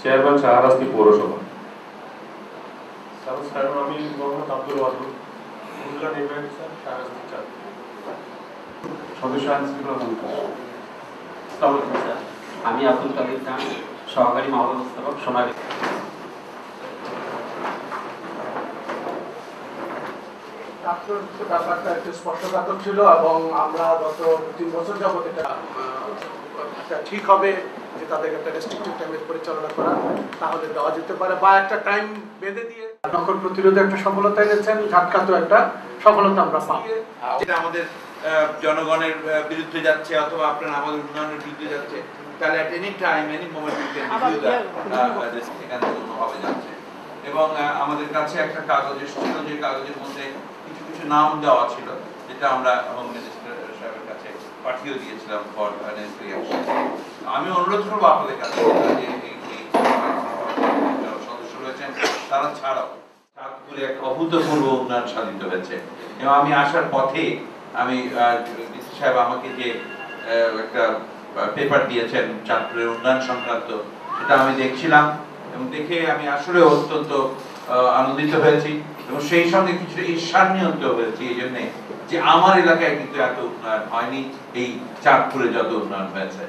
Chairman Shahrasti পৌরসভা। Sir আমি মোহাম্মদ আব্দুল ওয়াদুদ, উপজেলা নির্বাহী স্যার শাহরাস্তি 4। সদস্য আইনশৃঙ্খলা কমিটি। স্যার আমি আব্দুল কাদের খান, সহকারী মহাব্যবস্থাপক সোনালী। ব্যাপারটা একটু স্পর্শকাতর ছিল এবং আমরা গত 3 বছর যাবত এটা ঠিক হবে যে তাদের একটা রেস্ট্রিক্টিভ টাইমে পরিচালনা করা, তাহলে দেওয়া যেতে পারে বা একটা টাইম বেঁধে দিয়ে নকল প্রতিরোধে একটা সফলতা এনেছেন, ঝাটকাতো একটা সফলতা আমরা পাই। যেটা আমাদের জনগণের বিরুদ্ধে যাচ্ছে অথবা আপনার আমাদের উন্নয়নের বিরুদ্ধে যাচ্ছে, তাহলে at any time, any moment we can review that এখানে কোনোভাবে যাচ্ছে। এবং আমাদের কাছে একটা কাগজ ছিল, যে কাগজের মধ্যে কিছু কিছু নাম দেওয়া ছিল, যেটা আমরা হোম মিনিস্টার সাহেবের কাছে পাঠিয়ে দিয়েছিলাম ফর নেসেসারি অ্যাকশন। আমি অনুরোধ করবো আপনাদের কাছে যে যারা সদস্য রয়েছেন তারা ছাড়াও চাঁদপুরে এক অভূতপূর্ব উন্নয়ন সাধিত হয়েছে। এবং আমি আসার পথে আমি ডিসি সাহেব আমাকে যে একটা পেপার দিয়েছেন চাঁদপুরের উন্নয়ন সংক্রান্ত, সেটা আমি দেখছিলাম এবং দেখে আমি আসলে অত্যন্ত আনন্দিত হয়েছি এবং সেই সঙ্গে কিছুটা ঈর্ষান্বিত হয়েছি এই জন্যে যে আমার এলাকায় কিন্তু এত উন্নয়ন হয়নি এই চাঁদপুরে যত উন্নয়ন হয়েছে।